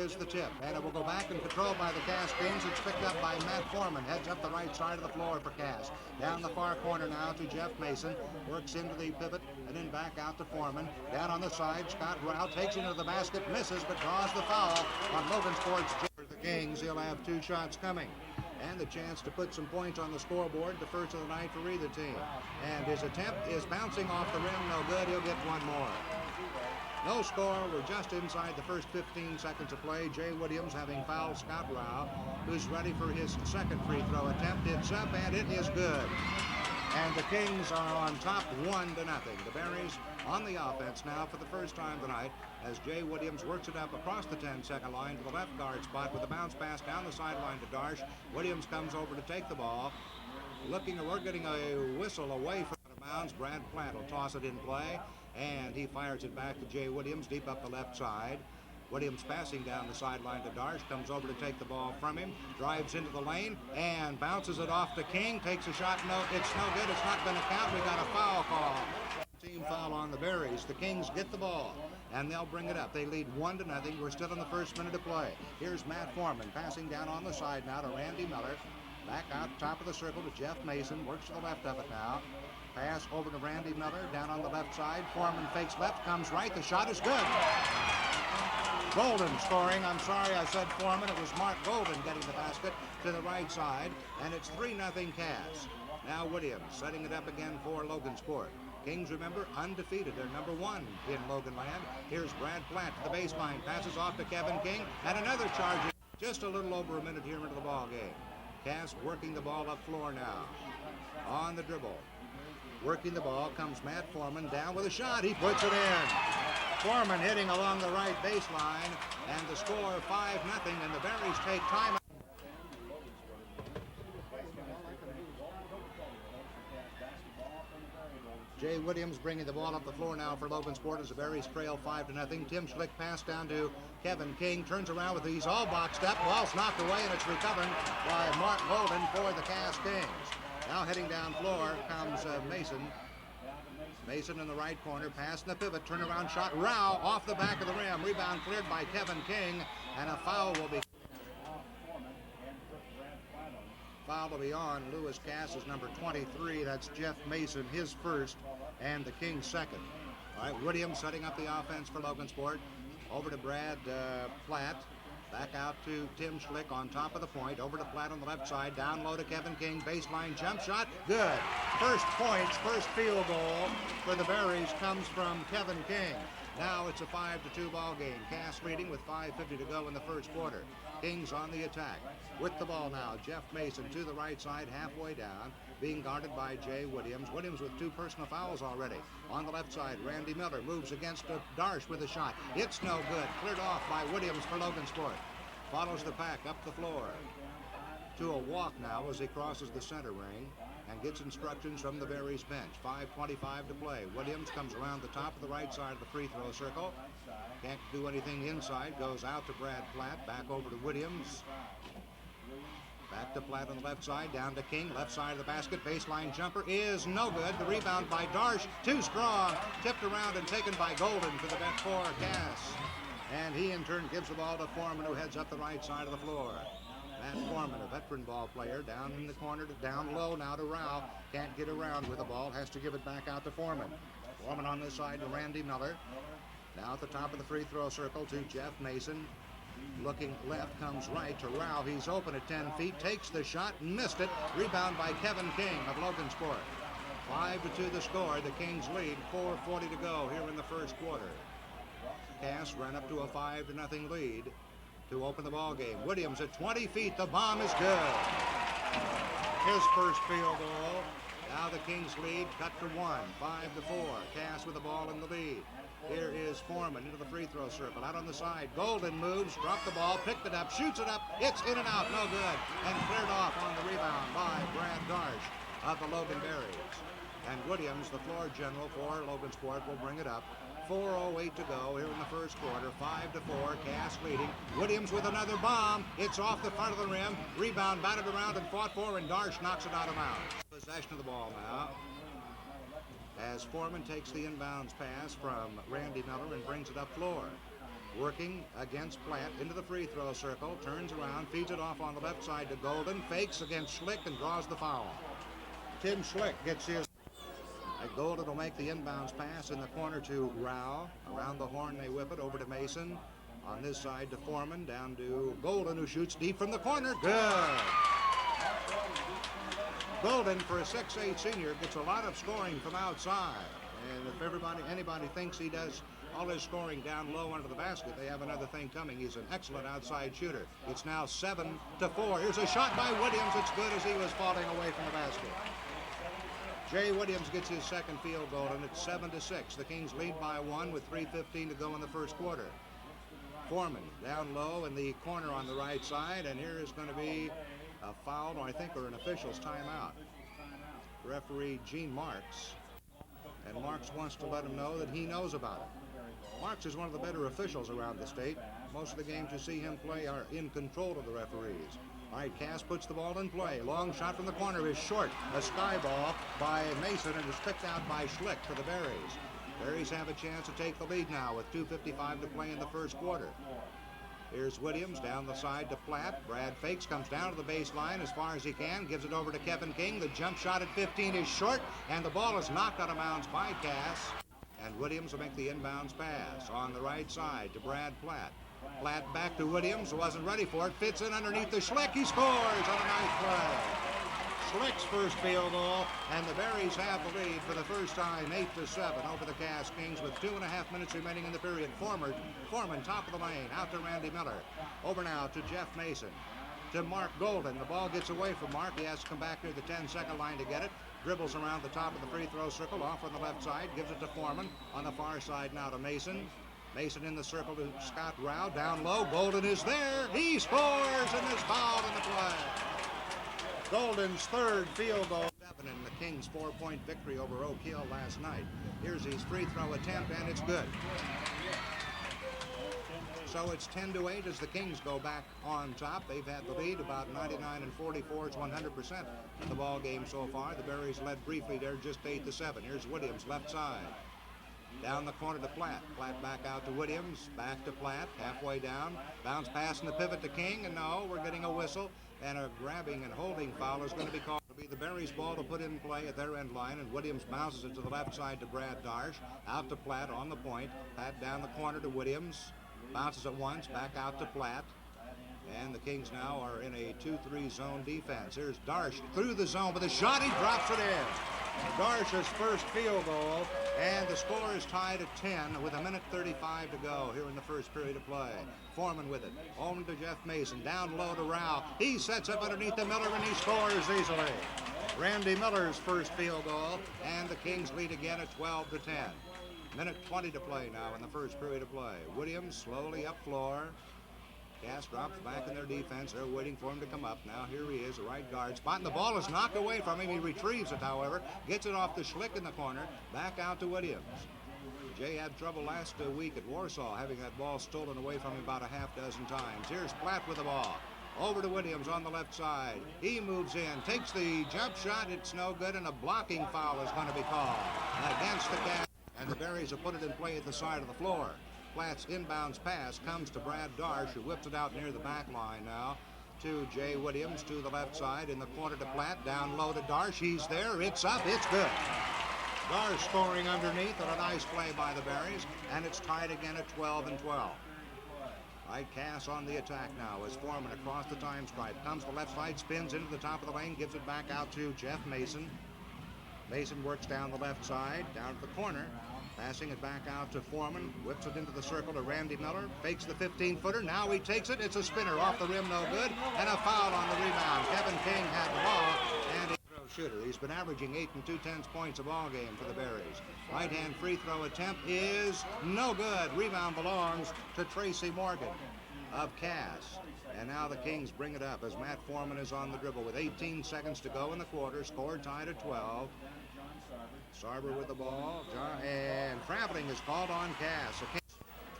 is the tip, and it will go back and controlled by the Cass Kings. It's picked up by Matt Foreman. Heads up the right side of the floor for Cass. Down the far corner now to Jeff Mason. Works into the pivot and then back out to Foreman. Down on the side, Scott Rao takes it into the basket, misses, but draws the foul on Logansport's the Kings. He'll have 2 shots coming. And the chance to put some points on the scoreboard, the first of the night for either team. And his attempt is bouncing off the rim, no good. He'll get one more. No score. We're just inside the first 15 seconds of play. Jay Williams having fouled Scott Rao, who's ready for his second free throw attempt. It's up, and it is good. And the Kings are on top 1-0. The Berries on the offense now for the first time tonight as Jay Williams works it up across the 10-second line to the left guard spot with a bounce pass down the sideline to Darsh. Williams comes over to take the ball. We're getting a whistle away from out of bounds. Brad Platt will toss it in play, and he fires it back to Jay Williams deep up the left side. Williams passing down the sideline to Darsh, comes over to take the ball from him, drives into the lane, and bounces it off to King, takes a shot, no, it's no good, it's not going to count, we got a foul call. Team foul on the Berries. The Kings get the ball, and they'll bring it up. They lead 1-0. We're still in the first minute of play. Here's Matt Foreman passing down on the side now to Randy Miller. Back out top of the circle to Jeff Mason, works to the left of it now. Pass over to Randy Miller, down on the left side. Foreman fakes left, comes right, the shot is good. Golden scoring. I'm sorry I said Foreman. It was Mark Golden getting the basket to the right side, and it's 3-0 Cass. Now Williams setting it up again for Logansport. Kings, remember, undefeated. They're number 1 in Loganland. Here's Brad Platt to the baseline, passes off to Kevin King, and another charge. Just a little over a minute here into the ball game. Cass working the ball up floor now. On the dribble. Working the ball comes Matt Foreman down with a shot. He puts it in. Foreman hitting along the right baseline, and the score 5-0, and the Berries take time. Jay Williams bringing the ball up the floor now for Logansport as the Berries trail 5-0. Tim Schlick pass down to Kevin King, turns around with these all boxed up. Ball's knocked away, and it's recovered by Mark Golden for the Cass Kings. Now heading down floor comes Mason. Mason in the right corner, pass in the pivot, turnaround shot, Rao off the back of the rim. Rebound cleared by Kevin King, and a foul will be on Lewis Cass is number 23. That's Jeff Mason, his first, and the Kings' second. All right, Williams setting up the offense for Logansport. Over to Brad Platt. Back out to Tim Schlick on top of the point. Over to Platt on the left side. Down low to Kevin King. Baseline jump shot. Good. First points, first field goal for the Berries comes from Kevin King. Now it's a 5-2 ball game. Cass leading with 5:50 to go in the first quarter. Kings on the attack. With the ball now, Jeff Mason to the right side, halfway down, being guarded by Jay Williams. Williams with 2 personal fouls already. On the left side, Randy Miller moves against Darsh with a shot. It's no good. Cleared off by Williams for Logansport. Follows the pack up the floor. To a walk now as he crosses the center ring and gets instructions from the Berries bench. 5:25 to play. Williams comes around the top of the right side of the free throw circle. Can't do anything inside. Goes out to Brad Platt. Back over to Williams. Back to Platt on the left side. Down to King. Left side of the basket. Baseline jumper is no good. The rebound by Darsh. Too strong. Tipped around and taken by Golden for the bet for Cass. And he in turn gives the ball to Foreman, who heads up the right side of the floor. Matt Foreman, a veteran ball player, down in the corner, down low now to Rao. Can't get around with the ball, has to give it back out to Foreman. Foreman on this side to Randy Miller. Now at the top of the free throw circle to Jeff Mason. Looking left, comes right to Rao. He's open at 10 feet, takes the shot, missed it. Rebound by Kevin King of Logansport. 5-2 the score. The Kings lead, 4:40 to go here in the first quarter. Cass ran up to a 5-0 lead to open the ball game. Williams at 20 feet. The bomb is good. His first field goal. Now the Kings lead cut to 1, 5-4. Cass with the ball in the lead. Here is Foreman into the free throw circle. Out on the side. Golden moves, dropped the ball, picked it up, shoots it up. It's in and out, no good. And cleared off on the rebound by Brad Darsh of the Logan Berries. And Williams, the floor general for Logansport, will bring it up. 4:08 to go here in the first quarter. 5-4. Cass leading. Williams with another bomb. It's off the front of the rim. Rebound batted around and fought for, and Darsh knocks it out of bounds. Possession of the ball now, as Foreman takes the inbounds pass from Randy Miller and brings it up floor. working against Platt into the free throw circle, turns around, feeds it off on the left side to Golden, fakes against Schlick and draws the foul. Tim Schlick gets his. Golden will make the inbounds pass in the corner to Rao. Around the horn they whip it over to Mason. On this side to Foreman, down to Golden, who shoots deep from the corner. Good. Golden, for a 6'8" senior, gets a lot of scoring from outside. And if anybody thinks he does all his scoring down low under the basket, they have another thing coming. He's an excellent outside shooter. It's now 7-4. Here's a shot by Williams. It's good as he was falling away from the basket. Jay Williams gets his second field goal, and it's 7-6. The Kings lead by 1 with 3:15 to go in the first quarter. Foreman down low in the corner on the right side, and here is going to be a foul, I think, or an official's timeout. Referee Gene Marks, and Marks wants to let him know that he knows about it. Marks is one of the better officials around the state. Most of the games you see him play are in control of the referees. All right, Cass puts the ball in play. Long shot from the corner is short. A sky ball by Mason, and is picked out by Schlick for the Berries. Berries have a chance to take the lead now with 2:55 to play in the first quarter. Here's Williams down the side to Platt. Brad fakes, comes down to the baseline as far as he can, gives it over to Kevin King. The jump shot at 15 is short, and the ball is knocked out of bounds by Cass. And Williams will make the inbounds pass on the right side to Brad Platt. Platt back to Williams, who wasn't ready for it, fits in underneath the Schlick. He scores on a nice play. Schlick's first field goal, and the Berries have the lead for the first time, 8-7 over the Cass Kings with 2.5 minutes remaining in the period. Foreman, top of the lane, out to Randy Miller. Over now to Jeff Mason. To Mark Golden. The ball gets away from Mark. He has to come back near the 10-second line to get it. Dribbles around the top of the free throw circle, off on the left side, gives it to Foreman. On the far side now to Mason. Mason in the circle to Scott Rao. Down low, Golden is there. He scores, and is fouled in the play. Golden's third field goal. In the Kings' 4-point victory over Oak Hill last night. Here's his free throw attempt, and it's good. So it's 10-8 as the Kings go back on top. They've had the lead about 99-44. It's 100% in the ball game so far. The Berries led briefly there, just 8-7. Here's Williams, left side. Down the corner to Platt. Platt back out to Williams. Back to Platt. Halfway down. Bounce pass in the pivot to King. And no, we're getting a whistle. And a grabbing and holding foul is going to be called. It'll be the Berries' ball to put in play at their end line. And Williams bounces it to the left side to Brad Darsh. Out to Platt on the point. Platt down the corner to Williams. Bounces it once. Back out to Platt. And the Kings now are in a 2-3 zone defense. Here's Darsh through the zone with a shot. He drops it in. Darsh's first field goal, and the score is tied at 10 with 1:35 to go here in the first period of play. Foreman with it, home to Jeff Mason, down low to Rao. He sets up underneath the Miller, and he scores easily. Randy Miller's first field goal, and the Kings lead again at 12-10. 1:20 to play now in the first period of play. Williams slowly up floor. Cass drops back in their defense. They're waiting for him to come up. Now here he is, the right guard spot, and the ball is knocked away from him. He retrieves it, however, gets it off the Schlick in the corner, back out to Williams. Jay had trouble last week at Warsaw, having that ball stolen away from him about a half dozen times. Here's Platt with the ball. Over to Williams on the left side. He moves in, takes the jump shot. It's no good, and a blocking foul is going to be called against the Cass. And the Berries have put it in play at the side of the floor. Platt's inbounds pass comes to Brad Darsh, who whips it out near the back line now to Jay Williams to the left side. In the corner to Platt, down low to Darsh. He's there. It's up. It's good. Darsh scoring underneath on a nice play by the Berries, and it's tied again at 12-12. Right, Cass on the attack now as Foreman across the time stripe. Comes to the left side, spins into the top of the lane, gives it back out to Jeff Mason. Mason works down the left side, down to the corner. Passing it back out to Foreman, whips it into the circle to Randy Miller, fakes the 15-footer, now he takes it, it's a spinner, off the rim, no good, and a foul on the rebound. Kevin King had the ball, and he's a shooter. He's been averaging 8 2/10 points a ball game for the Berries. Right-hand free throw attempt is no good. Rebound belongs to Tracy Morgan of Cass. And now the Kings bring it up as Matt Foreman is on the dribble with 18 seconds to go in the quarter, score tied at 12. Sarber with the ball, and traveling is called on Cass.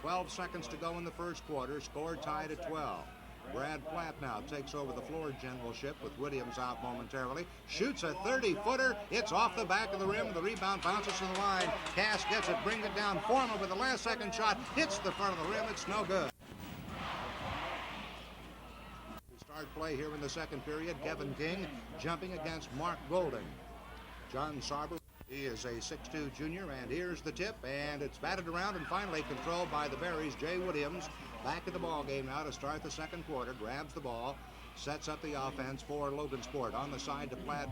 12 seconds to go in the first quarter, score tied at 12. Brad Platt now takes over the floor generalship with Williams out momentarily. Shoots a 30-footer. It's off the back of the rim. The rebound bounces to the line. Cass gets it, brings it down. Foreman with the last-second shot. Hits the front of the rim. It's no good. Start play here in the second period. Kevin King jumping against Mark Golding. John Sarber, he is a 6'2 junior, and here's the tip, and it's batted around and finally controlled by the Berries. Jay Williams back in the ball game now to start the second quarter, grabs the ball, sets up the offense for Logansport on the side to Platt.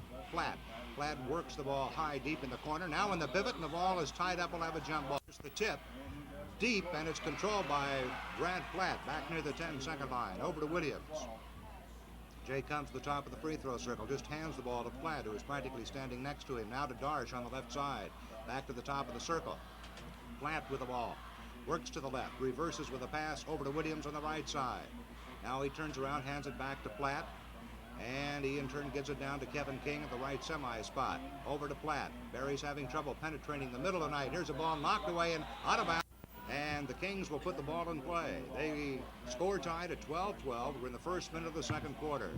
Platt works the ball high, deep in the corner. Now in the pivot, and the ball is tied up. We'll have a jump ball. Here's the tip, deep, and it's controlled by Brad Platt back near the 10-second line. Over to Williams. Jay comes to the top of the free throw circle, just hands the ball to Platt, who is practically standing next to him. Now to Darsh on the left side, back to the top of the circle. Platt with the ball, works to the left, reverses with a pass over to Williams on the right side. Now he turns around, hands it back to Platt, and he in turn gives it down to Kevin King at the right semi-spot. Over to Platt. Barry's having trouble penetrating the middle of the night. Here's a ball knocked away and out of bounds. And the Kings will put the ball in play. They score tied at 12-12. We're in the first minute of the second quarter.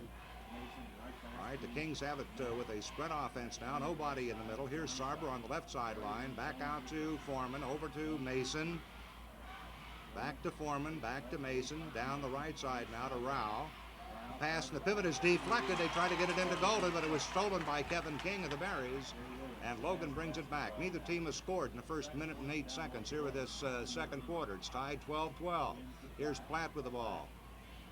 All right, the Kings have it with a spread offense now. Nobody in the middle. Here's Sarber on the left sideline. Back out to Foreman. Over to Mason. Back to Foreman. Back to Mason. Down the right side now to Rao. Pass and the pivot is deflected. They try to get it into Golden, but it was stolen by Kevin King of the Berries. And Logan brings it back. Neither team has scored in the first minute and 8 seconds here with this second quarter. It's tied 12-12. Here's Platt with the ball.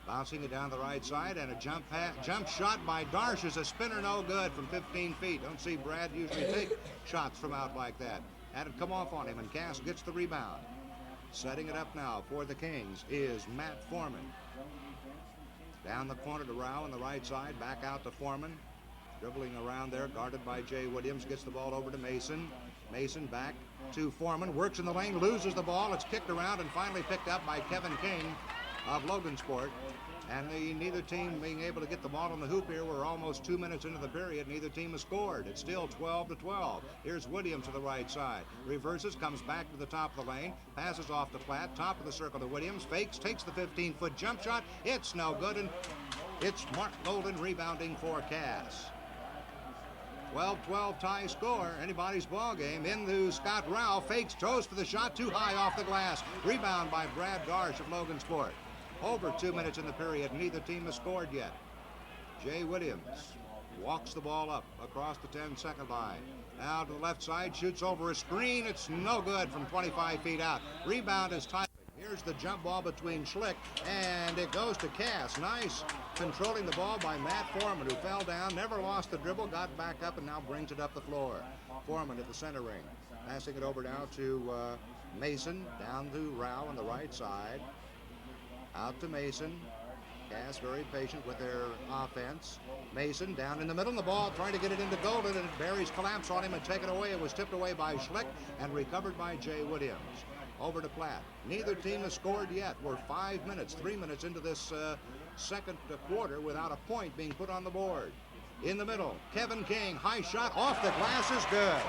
Bouncing it down the right side, and a jump shot by Darsh is a spinner, no good from 15 feet. Don't see Brad usually take shots from out like that. Had it come off on him, and Cass gets the rebound. Setting it up now for the Kings is Matt Foreman. Down the corner to Rao on the right side, back out to Foreman. Dribbling around there, guarded by Jay Williams, gets the ball over to Mason. Mason back to Foreman, works in the lane, loses the ball. It's kicked around and finally picked up by Kevin King of Logansport. And neither team being able to get the ball on the hoop here. We're almost 2 minutes into the period. Neither team has scored. It's still 12-12. Here's Williams to the right side. Reverses, comes back to the top of the lane, passes off to Platt, top of the circle to Williams, fakes, takes the 15-foot jump shot. It's no good, and it's Mark Golden rebounding for Cass. 12-12 tie score, anybody's ball game. Into Scott Rao, fakes, toes for the shot, too high off the glass. Rebound by Brad Darsh of Logansport. Over 2 minutes in the period, neither team has scored yet. Jay Williams walks the ball up across the 10-second line. Now to the left side, shoots over a screen. It's no good from 25 feet out. Rebound is tight. Here's the jump ball between Schlick, and it goes to Cass. Nice controlling the ball by Matt Foreman, who fell down, never lost the dribble, got back up, and now brings it up the floor. Foreman at the center ring. Passing it over now to Mason, down to Rao on the right side. Out to Mason. Cass very patient with their offense. Mason down in the middle, and the ball trying to get it into Golden, and Barry's collapse on him and taken away. It was tipped away by Schlick and recovered by Jay Williams. Over to Platt. Neither team has scored yet. We're 3 minutes into this second quarter without a point being put on the board. In the middle, Kevin King, high shot off the glass is good.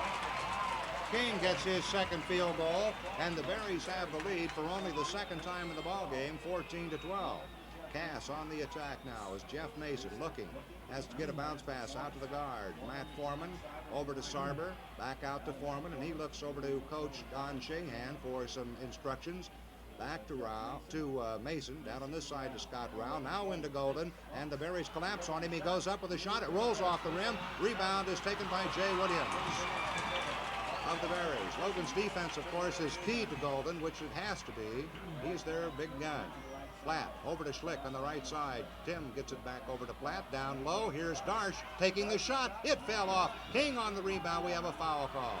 King gets his second field goal, and the Berries have the lead for only the second time in the ball game, 14-12. Cass on the attack now as Jeff Mason looking, has to get a bounce pass out to the guard. Matt Foreman over to Sarber, back out to Foreman, and he looks over to Coach Don Shahan for some instructions. Back to Mason, down on this side to Scott Rao, now into Golden, and the Berries collapse on him. He goes up with a shot, it rolls off the rim. Rebound is taken by Jay Williams of the Berries. Logan's defense, of course, is key to Golden, which it has to be. He's their big gun. Platt over to Schlick on the right side. Tim gets it back over to Platt. Down low, here's Darsh taking the shot. It fell off. King on the rebound. We have a foul call.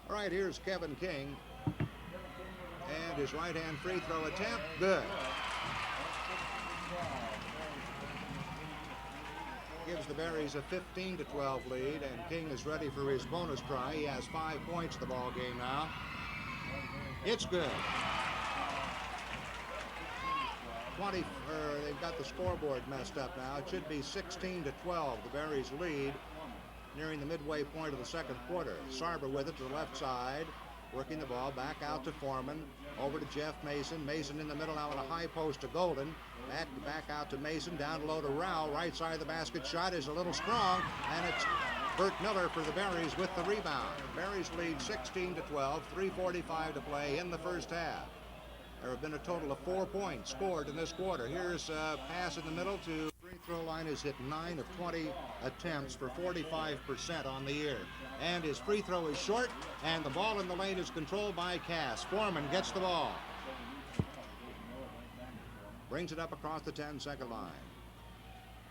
All right, here's Kevin King. And his right-hand free throw attempt, good. Gives the Berries a 15-12 lead, and King is ready for his bonus try. He has 5 points in the ball game now. It's good. They've got the scoreboard messed up now. It should be 16-12. The Berries lead nearing the midway point of the second quarter. Sarber with it to the left side. working the ball back out to Foreman, over to Jeff Mason. Mason in the middle now on a high post to Golden. Back out to Mason, down low to Rao. Right side of the basket, shot is a little strong, and it's Burt Miller for the Berries with the rebound. Berries lead 16-12, 3:45 to play in the first half. There have been a total of 4 points scored in this quarter. Here's a pass in the middle to free throw line. Has hit 9 of 20 attempts for 45% on the year. And his free throw is short, and the ball in the lane is controlled by Cass. Foreman gets the ball. Brings it up across the 10-second line.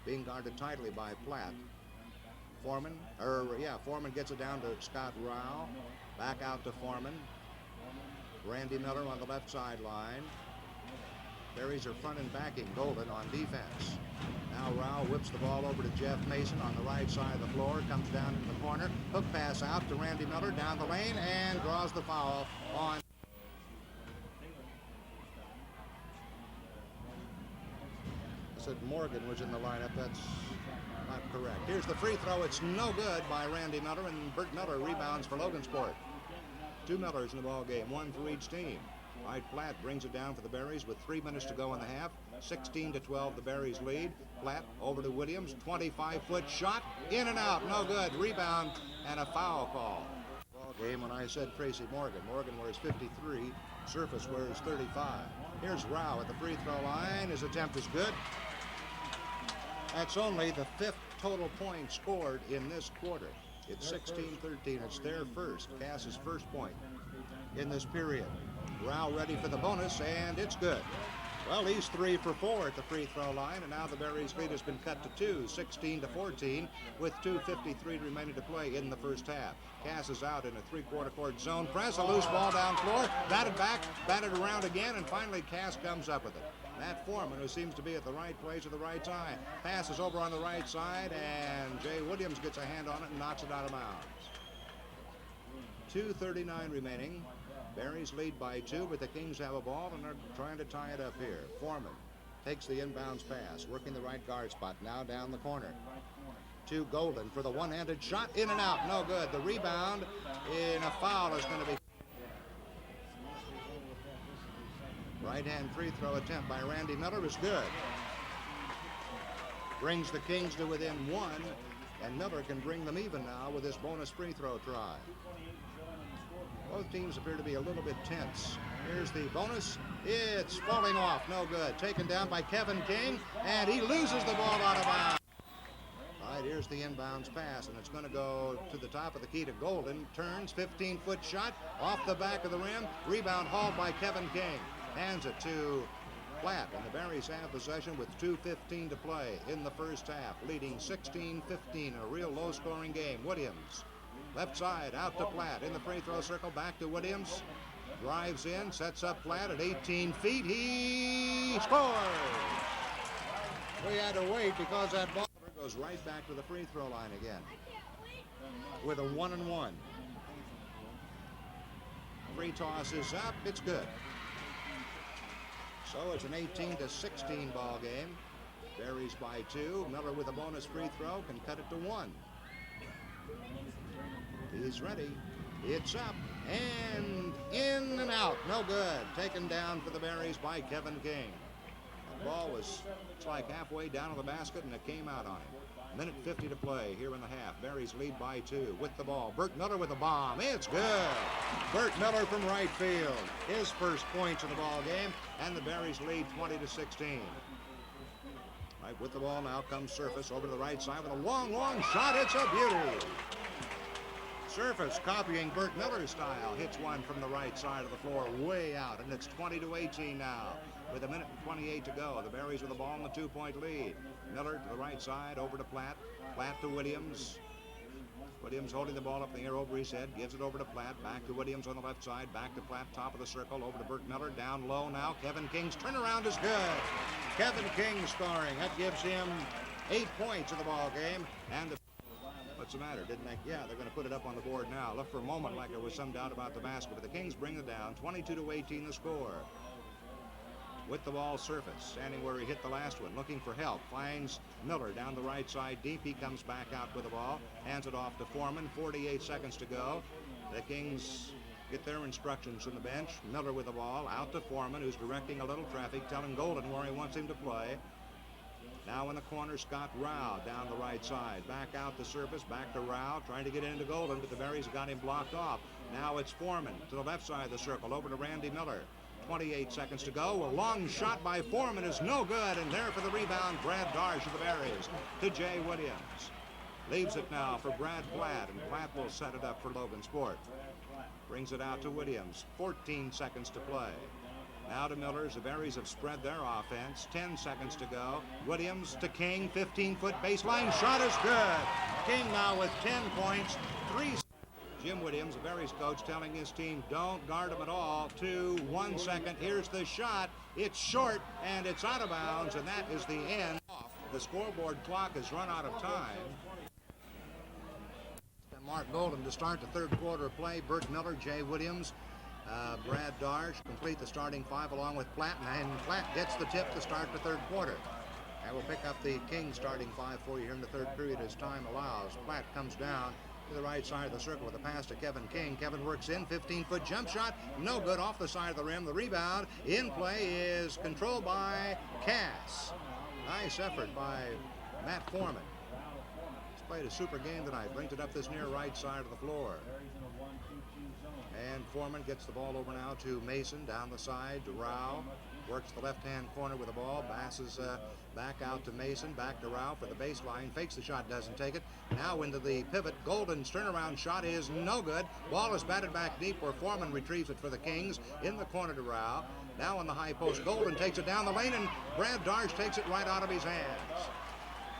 Being guarded tightly by Platt. Foreman gets it down to Scott Rao. Back out to Foreman. Randy Miller on the left sideline. Berries are front and backing Golden on defense. Now Rao whips the ball over to Jeff Mason on the right side of the floor. Comes down in the corner. Hook pass out to Randy Miller down the lane and draws the foul on. I said Morgan was in the lineup. That's not correct. Here's the free throw. It's no good by Randy Miller, and Burt Miller rebounds for Logansport. 2 Millers in the ball game, 1 for each team. Wright Platt brings it down for the Berries with 3 minutes to go in the half. 16-12, the Berries lead. Platt over to Williams, 25-foot shot, in and out, no good. Rebound and a foul call. Ball game when I said Tracy Morgan. Morgan wears 53, Surface wears 35. Here's Rao at the free throw line. His attempt is good. That's only the 5th total point scored in this quarter. It's 16-13. It's their first, Cass's first point in this period. Rao ready for the bonus, and it's good. Well, he's 3 for 4 at the free throw line, and now the Berries' lead has been cut to 2, 16-14, with 2:53 remaining to play in the first half. Cass is out in a 3/4 court zone press, a loose ball down floor, batted back, batted around again, and finally Cass comes up with it. Matt Foreman, who seems to be at the right place at the right time, passes over on the right side, and Jay Williams gets a hand on it and knocks it out of bounds. 2:39 remaining. Berries lead by 2, but the Kings have a ball and are trying to tie it up here. Foreman takes the inbounds pass, working the right guard spot, now down the corner. To Golden for the one-handed shot, in and out, no good. The rebound in a foul is going to be. Right-hand free throw attempt by Randy Miller is good. Brings the Kings to within 1, and Miller can bring them even now with this bonus free throw try. Both teams appear to be a little bit tense. Here's the bonus. It's falling off, no good. Taken down by Kevin King, and he loses the ball out of bounds. All right, here's the inbounds pass, and it's going to go to the top of the key to Golden. Turns, 15-foot shot, off the back of the rim. Rebound hauled by Kevin King. Hands it to Platt, and the Berries have possession with 2:15 to play in the first half, leading 16-15, a real low-scoring game. Williams, left side, out to Platt, in the free throw circle, back to Williams. Drives in, sets up Platt at 18 feet. He scores! We had to wait because that ball goes right back to the free throw line again with a 1-and-1. Free toss is up. It's good. So it's an 18-16 ball game. Berries by 2. Miller with a bonus free throw can cut it to 1. He's ready. It's up and in and out. No good. Taken down for the Berries by Kevin King. The ball was, it's like halfway down to the basket, and it came out on him. Minute 50 to play here in the half. Berries lead by 2 with the ball. Burt Miller with a bomb. It's good. Burt Miller from right field. His first points in the ball game, and the Berries lead 20-16. Right with the ball now comes Surface over to the right side with a long, long shot. It's a beauty. Surface copying Burt Miller's style. Hits one from the right side of the floor way out, and it's 20-18 now. With a minute and 28 to go. The Berries with the ball in the 2-point lead. Miller to the right side, over to Platt. Platt to Williams. Williams holding the ball up in the air over his head. Gives it over to Platt. Back to Williams on the left side. Back to Platt, top of the circle. Over to Burt Miller. Down low now. Kevin King's turnaround is good. Kevin King scoring. That gives him 8 points in the ball game. And what's the matter? Didn't they? Yeah, they're going to put it up on the board now. Looked for a moment like there was some doubt about the basket, but the Kings bring it down. 22-18 the score. With the ball, Surface, standing where he hit the last one, looking for help. Finds Miller down the right side deep. He comes back out with the ball, hands it off to Foreman. 48 seconds to go. The Kings get their instructions from the bench. Miller with the ball, out to Foreman, who's directing a little traffic, telling Golden where he wants him to play. Now in the corner, Scott Rao down the right side. Back out the surface, back to Rao, trying to get into Golden, but the Berries got him blocked off. Now it's Foreman to the left side of the circle, over to Randy Miller. 28 seconds to go. A long shot by Foreman is no good, and there for the rebound, Brad Darsh of the Berries to Jay Williams. Leaves it now for Brad Platt, and Platt will set it up for Logan Sport. Brings it out to Williams. 14 seconds to play. Now to Millers. The Berries have spread their offense. 10 seconds to go. Williams to King. 15-foot baseline. Shot is good. King now with 10 points. 3. Jim Williams, the Berries coach, telling his team, don't guard him at all. 2, 1 second. Here's the shot. It's short, and it's out of bounds, and that is the end. The scoreboard clock has run out of time. Mark Golden to start the third quarter of play. Burt Miller, Jay Williams, Brad Darsh complete the starting five along with Platt, and Platt gets the tip to start the third quarter. And we'll pick up the King starting five for you here in the third period as time allows. Platt comes down to the right side of the circle with a pass to Kevin King. Kevin works in, 15-foot jump shot, no good, off the side of the rim. The rebound in play is controlled by Cass. Nice effort by Matt Foreman. Played a super game tonight. Brings it up this near right side of the floor. And Foreman gets the ball over now to Mason, down the side to Rao. Works the left-hand corner with the ball. Passes back out to Mason, back to Rao for the baseline. Fakes the shot, doesn't take it. Now into the pivot. Golden's turnaround shot is no good. Ball is batted back deep where Foreman retrieves it for the Kings. In the corner to Rao. Now on the high post. Golden takes it down the lane, and Brad Darsh takes it right out of his hands.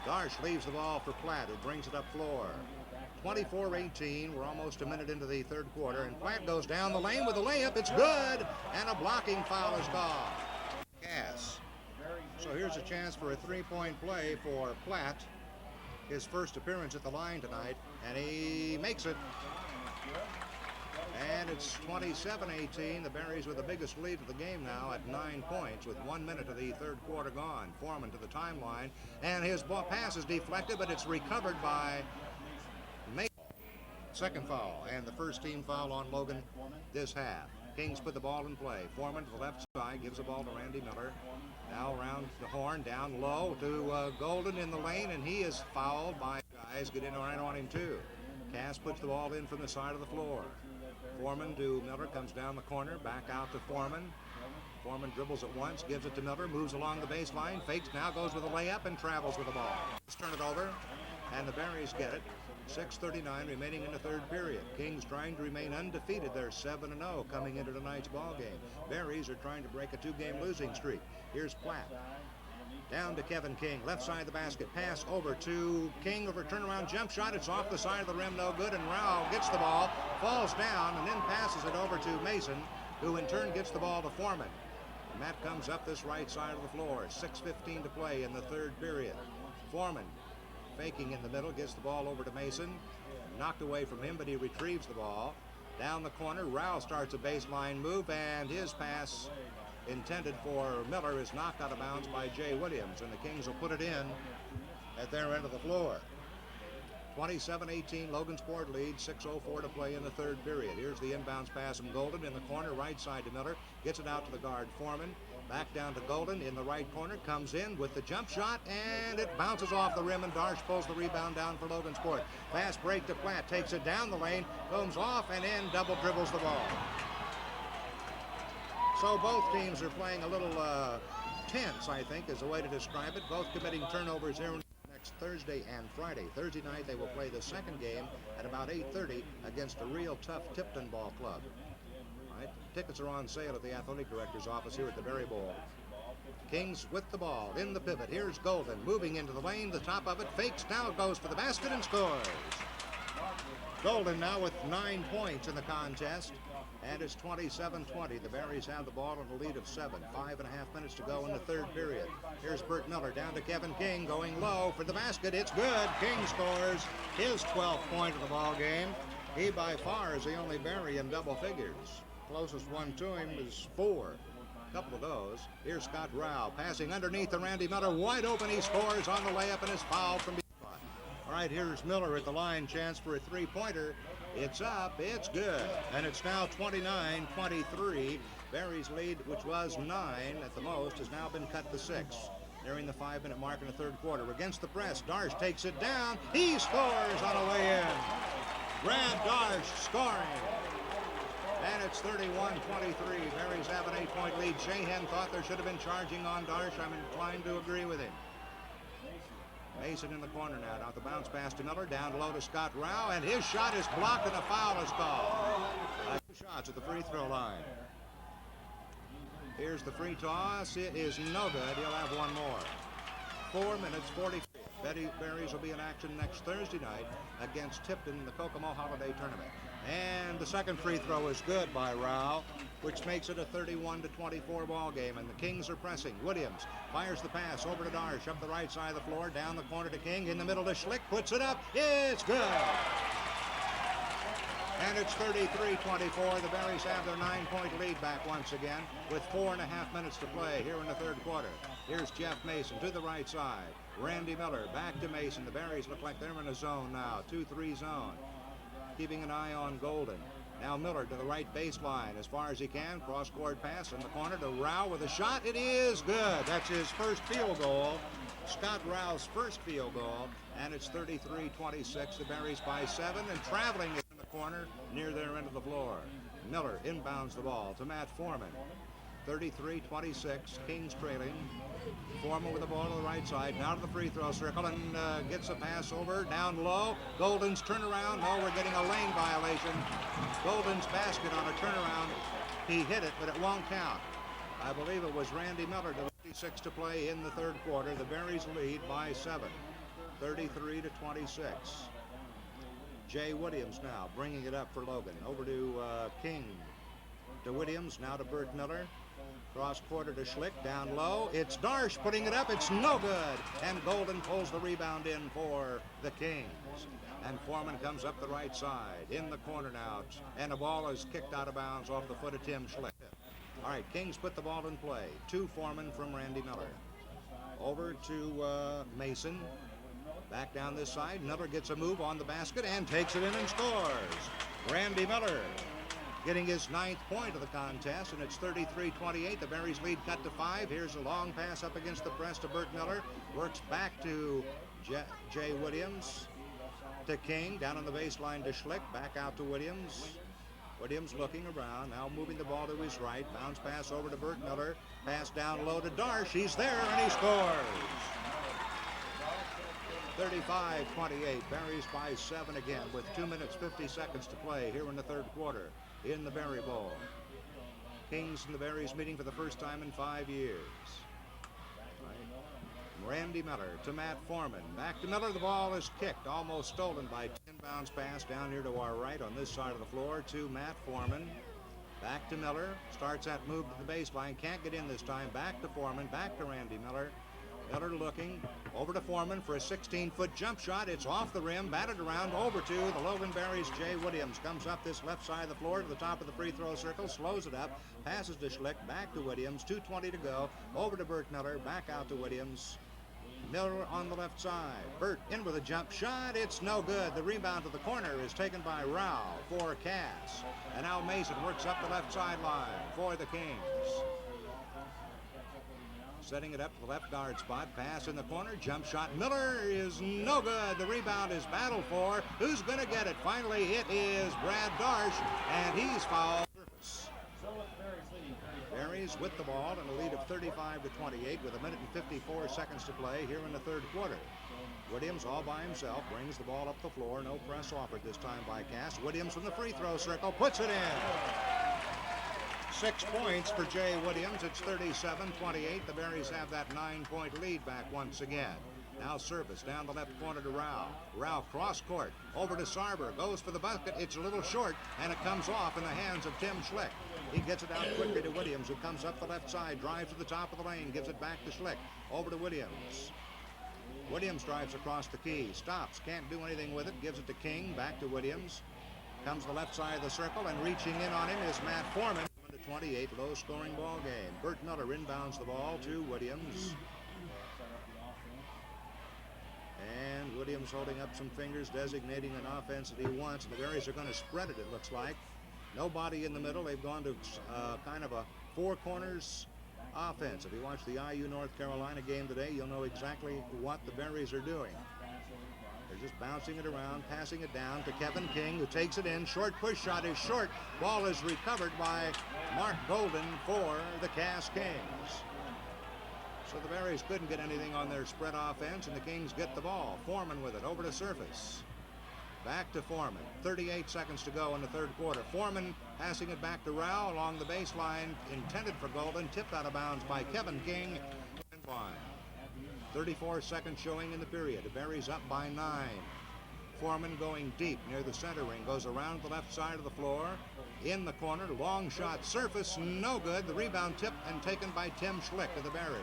Darsh leaves the ball for Platt, who brings it up floor. 24-18. We're almost a minute into the third quarter, and Platt goes down the lane with a layup. It's good, and a blocking foul is called. Cass. So here's a chance for a three-point play for Platt. His first appearance at the line tonight, and he makes it. And it's 27-18. The Berries with the biggest lead of the game now at 9 points with 1 minute of the third quarter gone. Foreman to the timeline, and his ball pass is deflected, but it's recovered by Mason. Second foul, and the first team foul on Logan this half. Kings put the ball in play. Foreman to the left side, gives the ball to Randy Miller. Now around the horn, down low to Golden in the lane, and he is fouled by guys. Get in right on him too. Cass puts the ball in from the side of the floor. Foreman to Miller, comes down the corner, back out to Foreman. Foreman dribbles it once, gives it to Miller, moves along the baseline, fakes, now goes with a layup and travels with the ball. Let's turn it over, and the Berries get it. 6:39 remaining in the third period. Kings trying to remain undefeated. They're 7-0 coming into tonight's ball game. Berries are trying to break a two-game losing streak. Here's Platt. Down to Kevin King, left side of the basket, pass over to King, over turnaround jump shot. It's off the side of the rim, no good, and Rao gets the ball, falls down, and then passes it over to Mason, who in turn gets the ball to Foreman. And that comes up this right side of the floor. 6:15 to play in the third period. Foreman faking in the middle, gets the ball over to Mason. Knocked away from him, but he retrieves the ball. Down the corner, Rao starts a baseline move, and his pass intended for Miller is knocked out of bounds by Jay Williams, and the Kings will put it in at their end of the floor. 27-18, Logansport lead, 6:04 to play in the third period. Here's the inbounds pass from Golden in the corner, right side to Miller, gets it out to the guard Foreman, back down to Golden in the right corner, comes in with the jump shot, and it bounces off the rim, and Darsh pulls the rebound down for Logansport. Fast break to Platt, takes it down the lane, comes off, and in, double dribbles the ball. So both teams are playing a little tense, I think, is the way to describe it. Both committing turnovers here next Thursday and Friday. Thursday night they will play the second game at about 8:30 against a real tough Tipton ball club. All right. Tickets are on sale at the athletic director's office here at the Berry Bowl. Kings with the ball in the pivot. Here's Golden moving into the lane, the top of it, fakes, now goes for the basket and scores. Golden now with 9 points in the contest. And it's 27-20. The Berries have the ball in a lead of 7. 5.5 minutes to go in the third period. Here's Burt Miller down to Kevin King, going low for the basket. It's good. King scores his 12th point of the ball game. He by far is the only Berry in double figures. Closest one to him is 4. A couple of those. Here's Scott Rao passing underneath to Randy Miller. Wide open. He scores on the layup and is fouled from behind. All right, here's Miller at the line. Chance for a three-pointer. It's up, it's good, and it's now 29-23. Berry's lead, which was 9 at the most, has now been cut to 6. Nearing the 5-minute mark in the third quarter. Against the press, Darsh takes it down. He scores on a way in. Brad Darsh scoring. And it's 31-23. Berry's have an 8-point lead. Shahan thought there should have been charging on Darsh. I'm inclined to agree with him. Mason in the corner now. Now the bounce pass to Miller. Down low to Scott Rao. And his shot is blocked and a foul is called. 2 shots at the free throw line. Here's the free toss. It is no good. He'll have one more. 4 minutes, 40. Berries will be in action next Thursday night against Tipton in the Kokomo Holiday Tournament. And the second free throw is good by Rao, which makes it a 31-24 ball game. And the Kings are pressing. Williams fires the pass over to Darsh up the right side of the floor, down the corner to King, in the middle to Schlick, puts it up. It's good. And it's 33-24. The Berries have their 9-point lead back once again with 4.5 minutes to play here in the third quarter. Here's Jeff Mason to the right side. Randy Miller back to Mason. The Berries look like they're in a zone now, 2-3 zone. Keeping an eye on Golden. Now Miller to the right baseline as far as he can. Cross-court pass in the corner to Rao with a shot. It is good. That's his first field goal. Scott Rao's first field goal. And it's 33-26. The Berries by 7 and traveling in the corner near their end of the floor. Miller inbounds the ball to Matt Foreman. 33-26. Kings trailing. Foreman with the ball to the right side. Now to the free throw circle and gets a pass over. Down low. Golden's turnaround. No, we're getting a lane violation. Golden's basket on a turnaround. He hit it, but it won't count. I believe it was Randy Miller to 56 to play in the third quarter. The Berries lead by 7. 33-26. Jay Williams now bringing it up for Logan. Over to King. To Williams. Now to Bert Miller. Cross quarter to Schlick, down low. It's Darsh putting it up. It's no good. And Golden pulls the rebound in for the Kings. And Foreman comes up the right side. In the corner now. And the ball is kicked out of bounds off the foot of Tim Schlick. All right, Kings put the ball in play. To Foreman from Randy Miller. Over to Mason. Back down this side. Miller gets a move on the basket and takes it in and scores. Randy Miller getting his 9th point of the contest, and it's 33-28. The Berries lead cut to 5. Here's a long pass up against the press to Bert Miller. Works back to Jay Williams. To King, down on the baseline to Schlick. Back out to Williams. Williams looking around, now moving the ball to his right. Bounce pass over to Bert Miller. Pass down low to Darsh. He's there, and he scores. 35-28. Berries by 7 again with 2 minutes, 50 seconds to play here in the third quarter. In the Berry Bowl. Kings and the Berries meeting for the first time in 5 years. Right. Randy Miller to Matt Foreman. Back to Miller. The ball is kicked, almost stolen by inbounds pass down here to our right on this side of the floor to Matt Foreman. Back to Miller. Starts that move to the baseline. Can't get in this time. Back to Foreman. Back to Randy Miller. Miller looking over to Foreman for a 16-foot jump shot. It's off the rim, batted around over to the Logan Berries. Jay Williams comes up this left side of the floor to the top of the free throw circle, slows it up, passes to Schlick, back to Williams, 2:20 to go, over to Bert Miller, back out to Williams. Miller on the left side. Bert in with a jump shot. It's no good. The rebound to the corner is taken by Rao for Cass. And now Mason works up the left sideline for the Kings. Setting it up to the left guard spot. Pass in the corner. Jump shot. Miller is no good. The rebound is battled for. Who's going to get it? Finally, it is Brad Darsh, and he's fouled. Berries with the ball and a lead of 35-28 with 1 minute and 54 seconds to play here in the third quarter. Williams all by himself brings the ball up the floor. No press offered this time by Cass. Williams from the free throw circle puts it in. 6 points for Jay Williams. It's 37-28. The Berries have that 9-point lead back once again. Now service down the left corner to Rao. Rao cross court over to Sarber. Goes for the bucket. It's a little short, and it comes off in the hands of Tim Schlick. He gets it out quickly to Williams, who comes up the left side, drives to the top of the lane, gives it back to Schlick. Over to Williams. Williams drives across the key. Stops. Can't do anything with it. Gives it to King. Back to Williams. Comes the left side of the circle, and reaching in on him is Matt Foreman. 28, low-scoring ball game. Bert Miller inbounds the ball to Williams. And Williams holding up some fingers, designating an offense that he wants. The Berries are going to spread it, it looks like. Nobody in the middle. They've gone to kind of a four corners offense. If you watch the IU North Carolina game today, you'll know exactly what the Berries are doing. They're just bouncing it around, passing it down to Kevin King, who takes it in. Short push shot is short. Ball is recovered by Mark Golden for the Cass Kings. So the Berries couldn't get anything on their spread offense, and the Kings get the ball. Foreman with it, over to Surface. Back to Foreman. 38 seconds to go in the third quarter. Foreman passing it back to Rao along the baseline, intended for Golden, tipped out of bounds by Kevin King. And line. 34 seconds showing in the period. The Berries up by 9. Foreman going deep near the center ring, goes around the left side of the floor. In the corner, long shot, Surface, no good. The rebound tipped and taken by Tim Schlick of the Berries.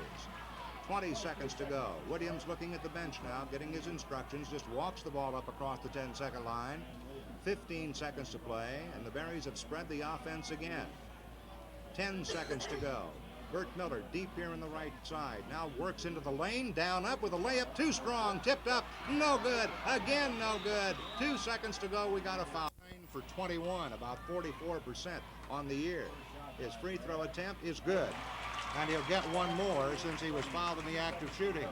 20 seconds to go. Williams looking at the bench now, getting his instructions, just walks the ball up across the 10-second line. 15 seconds to play, and the Berries have spread the offense again. 10 seconds to go. Bert Miller deep here in the right side. Now works into the lane, down up with a layup, too strong, tipped up, no good, again no good. 2 seconds to go, we got a foul. For 21, about 44% on the year. His free throw attempt is good. And he'll get one more since he was fouled in the act of shooting.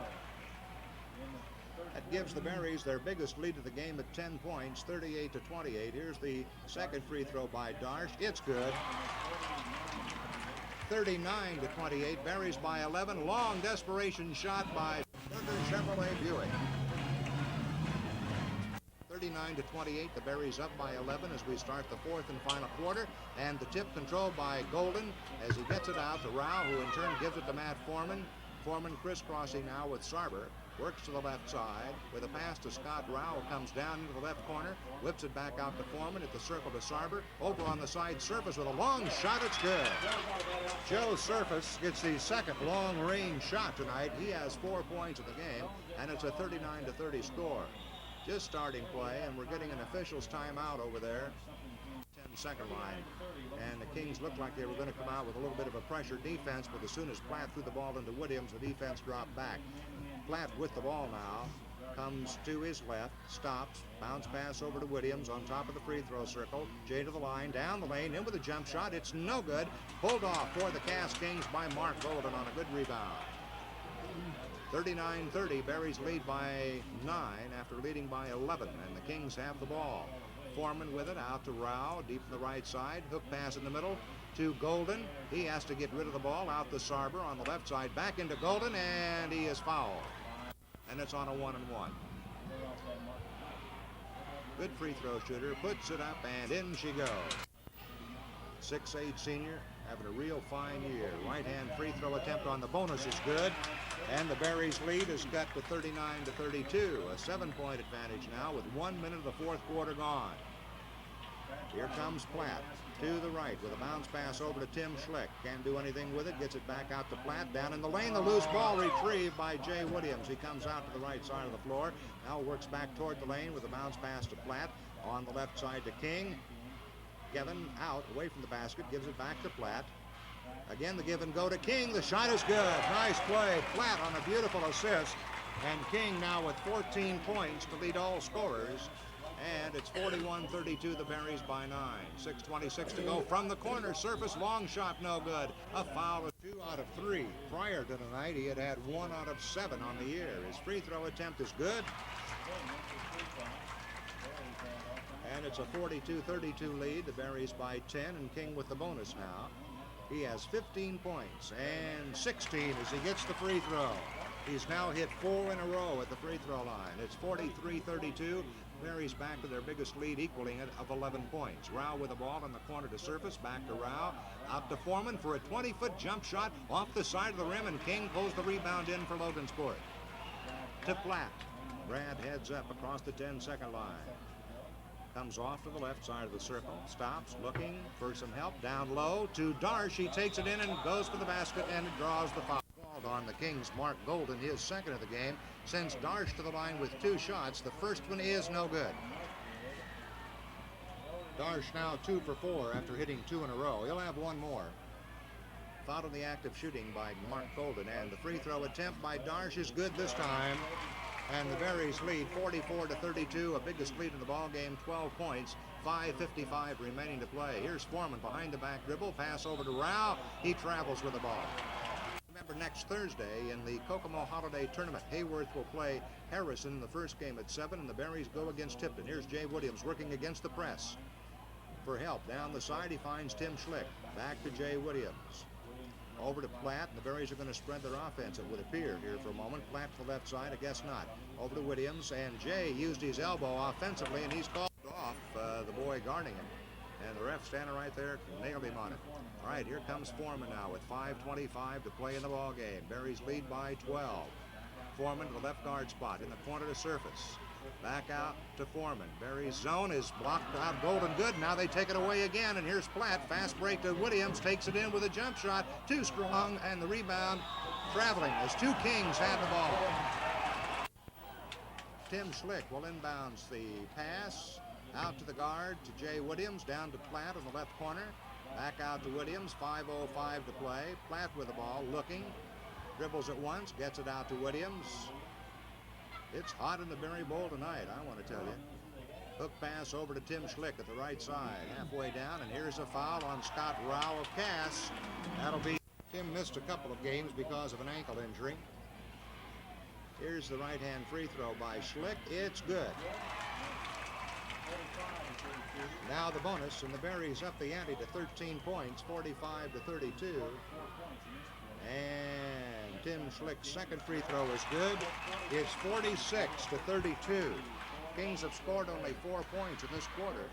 That gives the Berries their biggest lead of the game at 10 points, 38-28. Here's the second free throw by Darsh. It's good. 39-28. Berries by 11. Long desperation shot by Chevrolet Buick. 39-28. The Berries up by 11 as we start the fourth and final quarter. And the tip controlled by Golden as he gets it out to Rao, who in turn gives it to Matt Foreman. Foreman crisscrossing now with Sarber. Works to the left side with a pass to Scott Rao. Comes down into the left corner. Whips it back out to Foreman at the circle to Sarber. Over on the side, Surface with a long shot. It's good. Joe Surface gets the second long-range shot tonight. He has 4 points in the game, and it's a 39-30 score. Just starting play, and we're getting an official's timeout over there. 10-second line. And the Kings looked like they were going to come out with a little bit of a pressure defense, but as soon as Platt threw the ball into Williams, the defense dropped back. Platt with the ball now. Comes to his left, stops, bounce pass over to Williams on top of the free throw circle. Jay to the line, down the lane, in with a jump shot. It's no good. Pulled off for the Cass Kings by Mark Golden on a good rebound. 39-30, Berries lead by 9 after leading by 11, and the Kings have the ball. Foreman with it, out to Rao, deep in the right side. Hook pass in the middle to Golden. He has to get rid of the ball, out to Sarber on the left side, back into Golden, and he is fouled. And it's on a 1-and-1. Good free throw shooter, puts it up, and in she goes. 6'8" senior, having a real fine year. Right-hand free throw attempt on the bonus is good. And the Berries lead is cut to 39-32. A 7-point advantage now with 1 minute of the fourth quarter gone. Here comes Platt to the right with a bounce pass over to Tim Schlick. Can't do anything with it. Gets it back out to Platt. Down in the lane. The loose ball retrieved by Jay Williams. He comes out to the right side of the floor. Now works back toward the lane with a bounce pass to Platt. On the left side to King. Kevin out away from the basket. Gives it back to Platt. Again, the give and go to King. The shot is good. Nice play. Platt on a beautiful assist. And King now with 14 points to lead all scorers. And it's 41-32, the Berries by 9. 6:26 to go from the corner. Surface, long shot, no good. A foul of 2 out of 3. Prior to tonight, he had 1 out of 7 on the year. His free throw attempt is good. And it's a 42-32 lead. The Berries by 10, and King with the bonus now. He has 15 points and 16 as he gets the free throw. He's now hit 4 in a row at the free throw line. It's 43-32. Berries back to their biggest lead, equaling it of 11 points. Rao with the ball in the corner to Surface. Back to Rao. Out to Foreman for a 20-foot jump shot off the side of the rim, and King pulls the rebound in for Logansport. To Platt. Brad heads up across the 10-second line. Comes off to the left side of the circle. Stops, looking for some help. Down low to Darsh. He takes it in and goes for the basket and draws the foul. On the Kings, Mark Golden, his second of the game, sends Darsh to the line with 2 shots. The first one is no good. Darsh now 2 for 4 after hitting 2 in a row. He'll have 1 more. Fouled in the act of shooting by Mark Golden, and the free throw attempt by Darsh is good this time. And the Berries lead 44-32, a biggest lead in the ball game, 12 points. 5:55 remaining to play. Here's Foreman behind the back dribble, pass over to Rao. He travels with the ball. Remember, next Thursday in the Kokomo Holiday Tournament, Hayworth will play Harrison in the first game at 7, and the Berries go against Tipton. Here's Jay Williams working against the press. For help down the side, he finds Tim Schlick. Back to Jay Williams. Over to Platt, and the Berries are going to spread their offense, it would appear, here for a moment. Platt to the left side, I guess not. Over to Williams, and Jay used his elbow offensively, and he's called off the boy guarding him. And the ref standing right there nailed him on it. All right, here comes Foreman now with 5:25 to play in the ball game. Berries lead by 12. Foreman to the left guard spot in the corner to Surface. Back out to Foreman. Berries zone is blocked out. Golden good. Now they take it away again. And here's Platt. Fast break to Williams. Takes it in with a jump shot. Too strong. And the rebound traveling as two Kings have the ball. Tim Schlick will inbounds the pass. Out to the guard to Jay Williams. Down to Platt on the left corner. Back out to Williams. 5:05 to play. Platt with the ball. Looking. Dribbles it once. Gets it out to Williams. It's hot in the Berry Bowl tonight, I want to tell you. Hook pass over to Tim Schlick at the right side. Halfway down, and here's a foul on Scott Rao of Cass. That'll be... Tim missed a couple of games because of an ankle injury. Here's the right-hand free throw by Schlick. It's good. Now the bonus, and the Berries up the ante to 13 points, 45-32. And Tim Schlick's second free throw is good. It's 46-32. Kings have scored only 4 points in this quarter,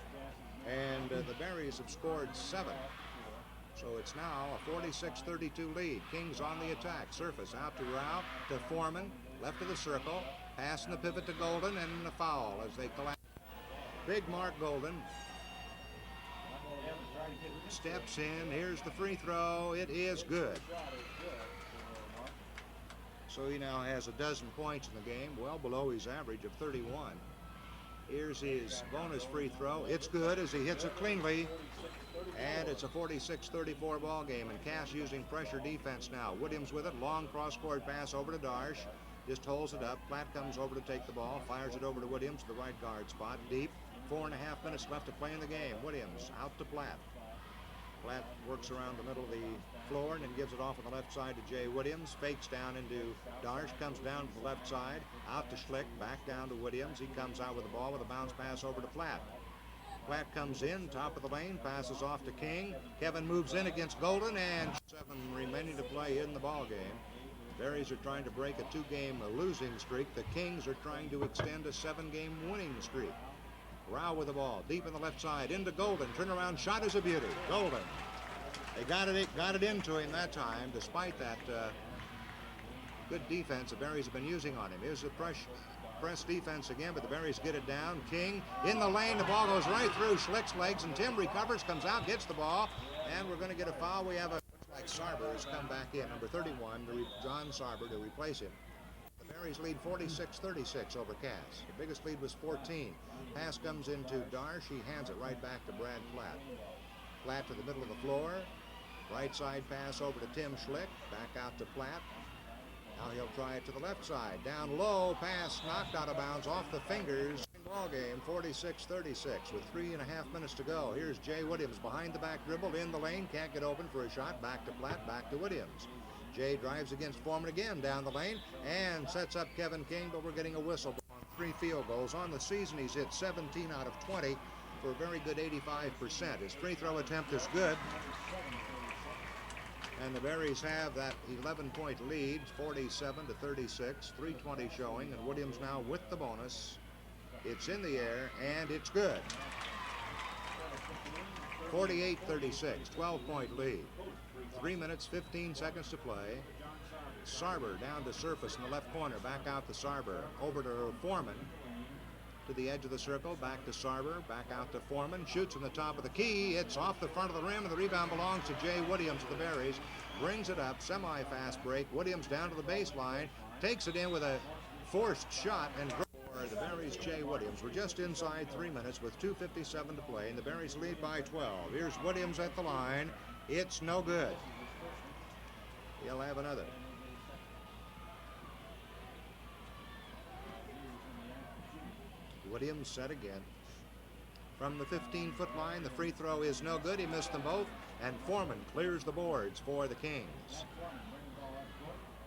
and the Berries have scored 7. So it's now a 46-32 lead. Kings on the attack. Surface out to Rao, to Foreman, left of the circle, passing the pivot to Golden, and a foul as they collapse. Big Mark Golden steps in. Here's the free throw. It is good. So he now has a dozen points in the game, well below his average of 31. Here's his bonus free throw. It's good as he hits it cleanly. And it's a 46-34 ball game, and Cass using pressure defense now. Williams with it, long cross-court pass over to Darsh. Just holds it up. Platt comes over to take the ball, fires it over to Williams, the right guard spot, deep. 4.5 minutes left to play in the game. Williams out to Platt. Platt works around the middle of the floor and then gives it off on the left side to Jay Williams. Fakes down into Darsh, comes down to the left side, out to Schlick, back down to Williams. He comes out with the ball with a bounce pass over to Platt. Platt comes in, top of the lane, passes off to King. Kevin moves in against Golden, and 7 remaining to play in the ball game. Berries are trying to break a 2-game losing streak. The Kings are trying to extend a 7-game winning streak. Rao with the ball, deep in the left side, into Golden. Turnaround shot is a beauty. Golden. They got it into him that time, despite that good defense the Berries have been using on him. Here's the press defense again, but the Berries get it down. King in the lane. The ball goes right through Schlick's legs, and Tim recovers, comes out, gets the ball, and we're going to get a foul. We have a... like Sarber has come back in, number 31, John Sarber, to replace him. The Berries lead 46-36 over Cass. The biggest lead was 14. Pass comes into Darsh. He hands it right back to Brad Platt. Platt to the middle of the floor. Right side pass over to Tim Schlick. Back out to Platt. Now he'll try it to the left side. Down low, pass knocked out of bounds off the fingers. Ball game 46-36 with 3.5 minutes to go. Here's Jay Williams behind the back dribble in the lane. Can't get open for a shot. Back to Platt, back to Williams. Jay drives against Foreman again down the lane and sets up Kevin King, but we're getting a whistle on 3 field goals. On the season, he's hit 17 out of 20 for a very good 85%. His free throw attempt is good. And the Berries have that 11-point lead, 47-36, 3:20 showing, and Williams now with the bonus. It's in the air, and it's good. 48-36, 12-point lead. 3 minutes, 15 seconds to play. Sarber down to Surface in the left corner. Back out to Sarber. Over to Foreman. To the edge of the circle. Back to Sarber. Back out to Foreman. Shoots in the top of the key. It's off the front of the rim, and the rebound belongs to Jay Williams of the Berries. Brings it up. Semi-fast break. Williams down to the baseline. Takes it in with a forced shot, and the Berries, Jay Williams. We're just inside 3 minutes with 2:57 to play, and the Berries lead by 12. Here's Williams at the line. It's no good. He'll have another. Williams set again. From the 15-foot line, the free throw is no good. He missed them both, and Foreman clears the boards for the Kings.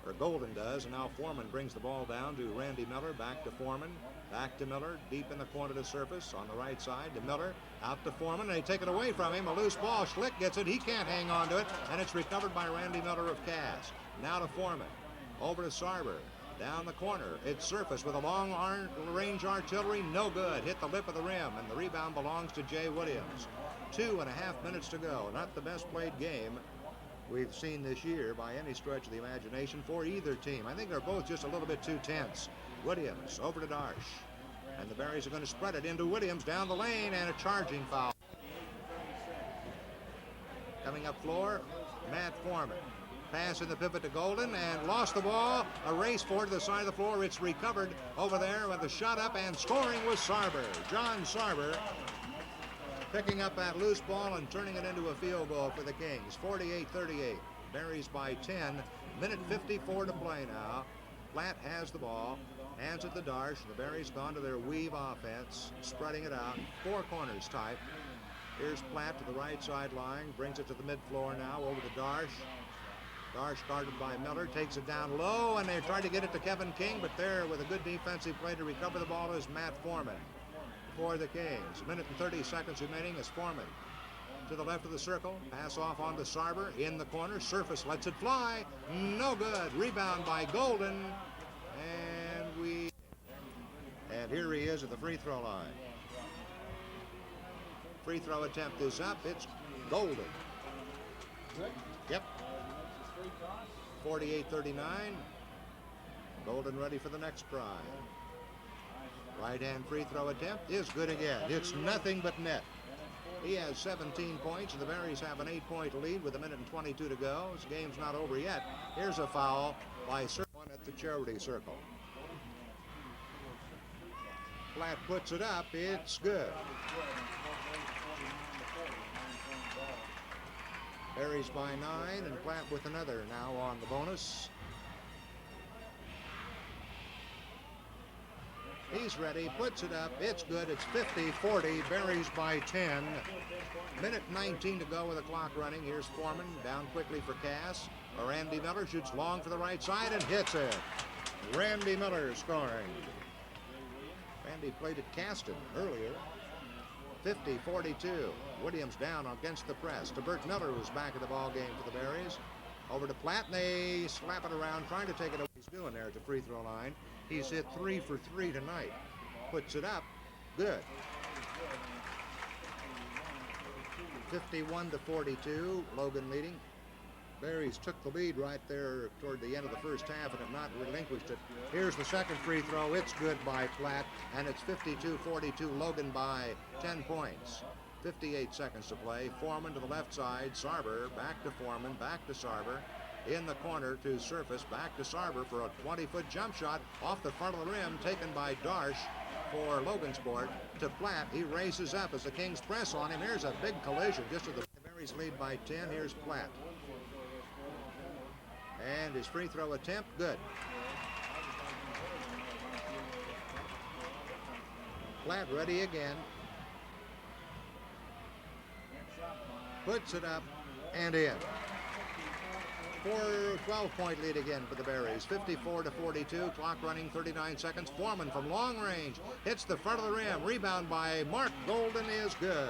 Or Golden does, and now Foreman brings the ball down to Randy Miller, back to Foreman, back to Miller, deep in the corner to Surface on the right side to Miller, out to Foreman, and they take it away from him. A loose ball. Schlick gets it. He can't hang on to it, and it's recovered by Randy Miller of Cass. Now to Foreman, over to Sarber. Down the corner, it's Surface with a long-range artillery, no good. Hit the lip of the rim, and the rebound belongs to Jay Williams. 2.5 minutes to go. Not the best played game we've seen this year by any stretch of the imagination for either team. I think they're both just a little bit too tense. Williams over to Darsh, and the Berries are going to spread it into Williams down the lane, and a charging foul. Coming up floor, Matt Foreman. Pass in the pivot to Golden, and lost the ball. A race forward to the side of the floor. It's recovered over there with the shot up, and scoring was Sarber. John Sarber picking up that loose ball and turning it into a field goal for the Kings. 48-38. Berries by 10. Minute 54 to play now. Platt has the ball, hands it to Darsh. The Berries gone to their weave offense, spreading it out. Four corners type. Here's Platt to the right sideline, brings it to the mid-floor now, over to Darsh. Darsh guarded by Miller, takes it down low, and they try to get it to Kevin King, but there with a good defensive play to recover the ball is Matt Foreman for the Kings. A minute and 30 seconds remaining as Foreman to the left of the circle. Pass off onto Sarber in the corner. Surface lets it fly. No good. Rebound by Golden. And here he is at the free throw line. Free throw attempt is up. It's Golden. Yep. 48-39. Golden ready for the next try. Right-hand free throw attempt is good again. It's nothing but net. He has 17 points, and the Berries have an 8-point lead with a minute and 22 to go. This game's not over yet. Here's a foul by One at the charity circle. Platt puts it up. It's good. Berries by 9, and Platt with another now on the bonus. He's ready, puts it up, it's good, it's 50-40, Berries by 10. Minute 19 to go with the clock running. Here's Foreman, down quickly for Cass. Randy Miller shoots long for the right side and hits it. Randy Miller scoring. Randy played at Caston earlier. 50-42. Williams down against the press. To Bert Miller, who's back in the ball game for the Berries. Over to Platt, and they slap it around, trying to take it away. He's doing there at the free throw line. He's hit 3 for 3 tonight. Puts it up. Good. 51-42. Logan leading. Berries took the lead right there toward the end of the first half and have not relinquished it. Here's the second free throw. It's good by Platt, and it's 52-42. Logan by 10 points. 58 seconds to play. Foreman to the left side. Sarber back to Foreman, back to Sarber. In the corner to Surface, back to Sarber for a 20-foot jump shot off the front of the rim, taken by Darsh for Logansport. To Platt, he races up as the Kings press on him. Here's a big collision just as the Berries lead by 10. Here's Platt. And his free throw attempt, good. Platt ready again. Puts it up and in. 12-point lead again for the Berries. 54-42. Clock running, 39 seconds. Foreman from long range hits the front of the rim. Rebound by Mark Golden is good.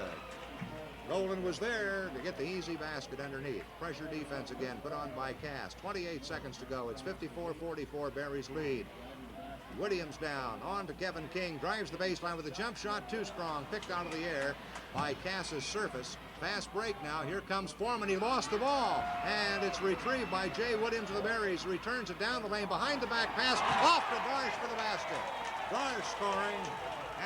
Golden was there to get the easy basket underneath. Pressure defense again put on by Cass. 28 seconds to go. It's 54-44. Berries lead. Williams down. On to Kevin King. Drives the baseline with a jump shot. Too strong. Picked out of the air by Cass's Surface. Fast break now. Here comes Foreman. He lost the ball. And it's retrieved by Jay Williams of the Berries. Returns it down the lane. Behind the back pass. Off to Darsh for the basket. Darsh scoring.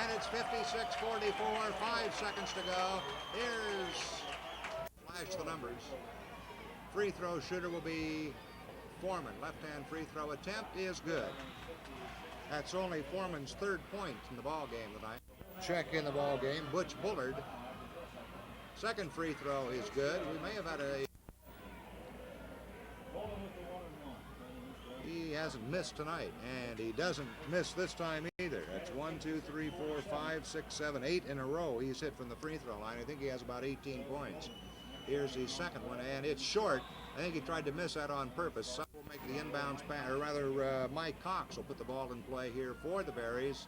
And it's 56-44. 5 seconds to go. Here's flash the numbers. Free throw shooter will be Foreman. Left-hand free throw attempt is good. That's only Foreman's third point in the ball game tonight. Check in the ball game. Butch Bullard. Second free throw is good. We may have had a... He hasn't missed tonight, and he doesn't miss this time either. That's That's 1, 2, 3, 4, 5, 6, 7, 8 in a row he's hit from the free throw line. I think he has about 18 points. Here's the second one, and it's short. I think he tried to miss that on purpose. Some will make the inbounds pass, or rather Mike Cox will put the ball in play here for the Berries.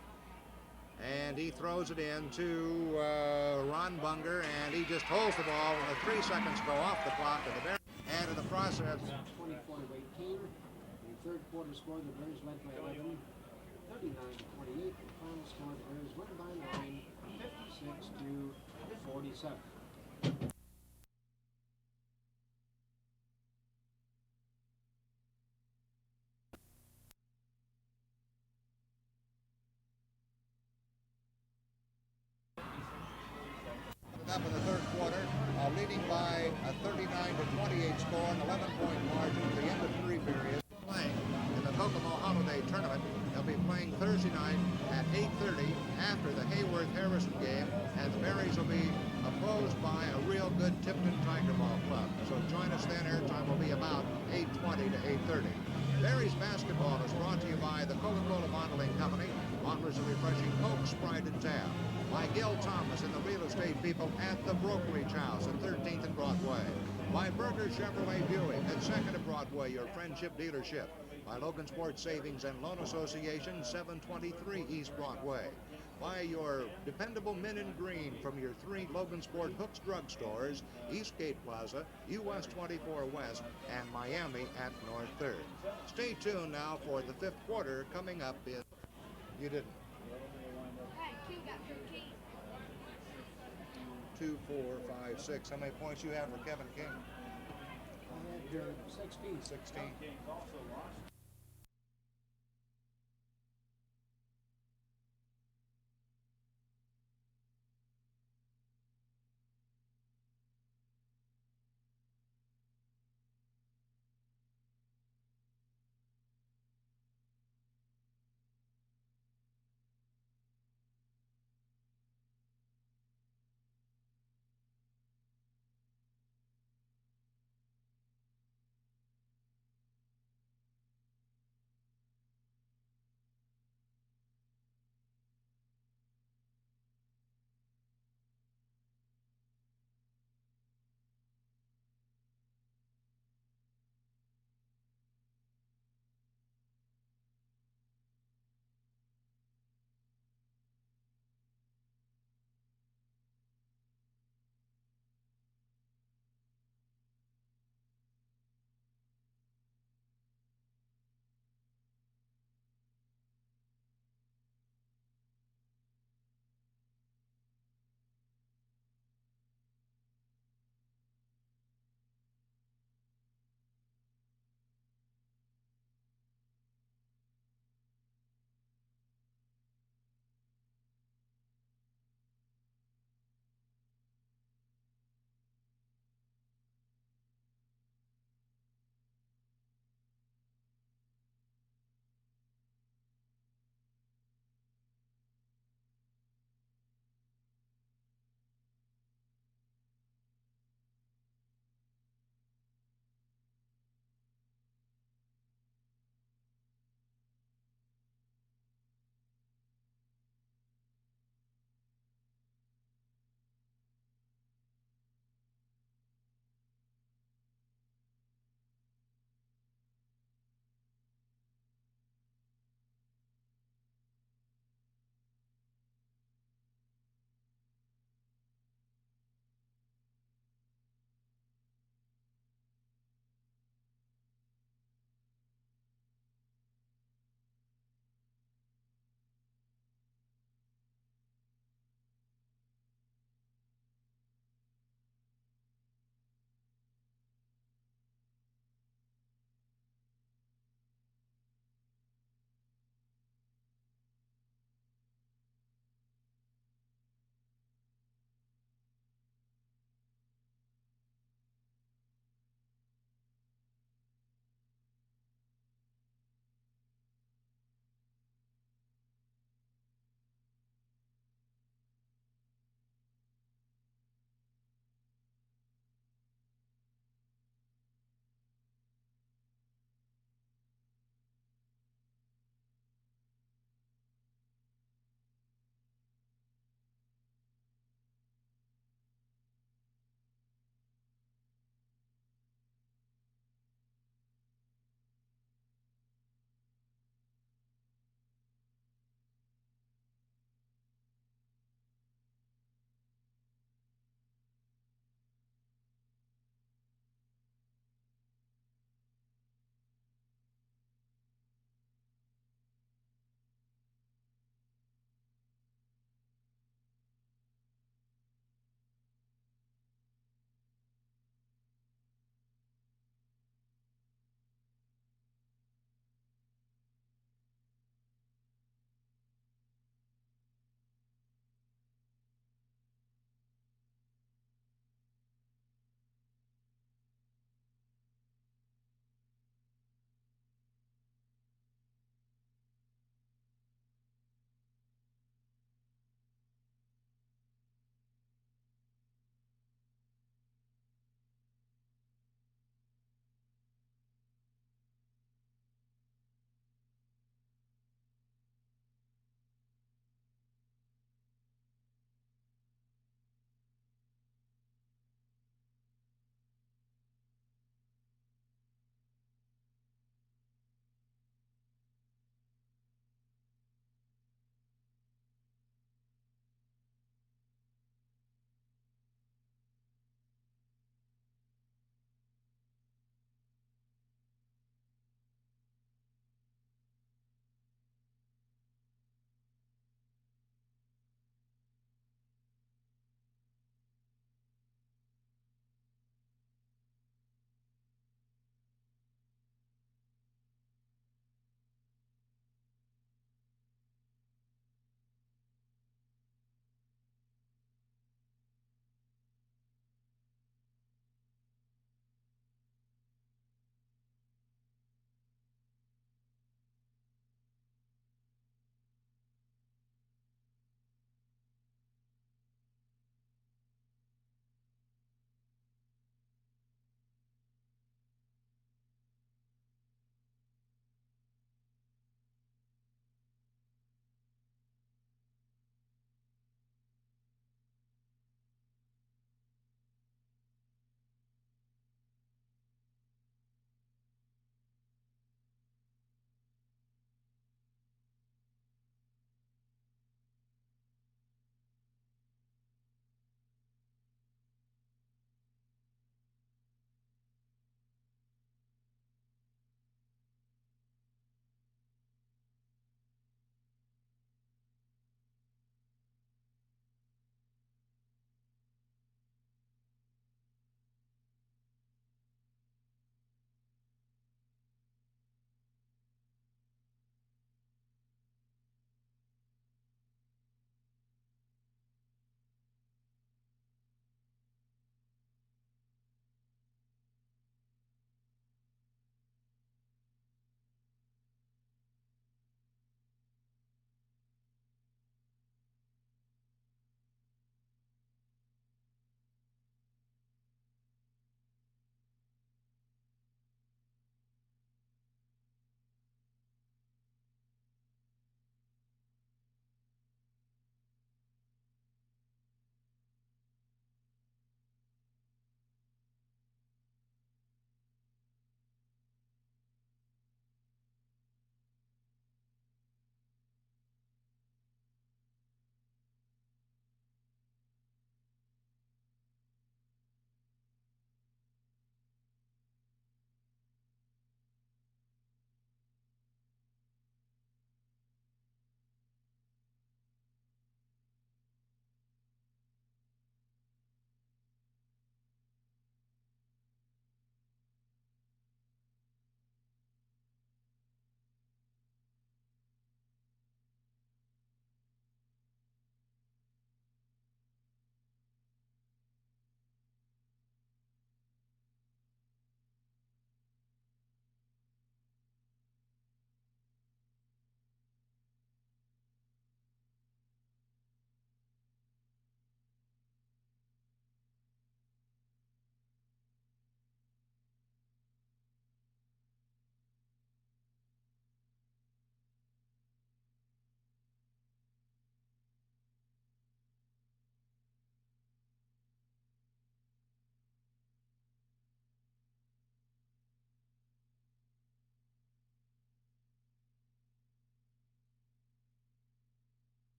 And he throws it in to Ron Bunger, and he just holds the ball, and the 3 seconds go off the clock of the Berries. And in the process, 24-18. The third quarter score, the Bears led by 11, 39-28. The final score, the Bears win by 9, 56-47. Up in the third quarter, leading by a 39-28 score, an 11-point margin at the end of 3 periods. Playing in the Kokomo Holiday Tournament. They'll be playing Thursday night at 8:30 after the Hayworth-Harrison game, and the Berries will be opposed by a real good Tipton Tiger Ball club. So join us then. Airtime will be about 8:20 to 8:30. Berries basketball is brought to you by the Coca-Cola Bottling Company, bottlers of refreshing Coke, Sprite, and Tab. By Gil Thomas and the real estate people at the Brokerage House at 13th and Broadway. By Berger Chevrolet Buick at 2nd and Broadway, your friendship dealership. By Logan Sports Savings and Loan Association, 723 East Broadway. By your dependable men in green from your 3 Logan Sport Hooks drugstores, Eastgate Plaza, US 24 West, and Miami at North 3rd. Stay tuned now for the 5th quarter coming up in... You didn't. 2, 4, 5, 6. How many points you have for Kevin King? I had 16. 16.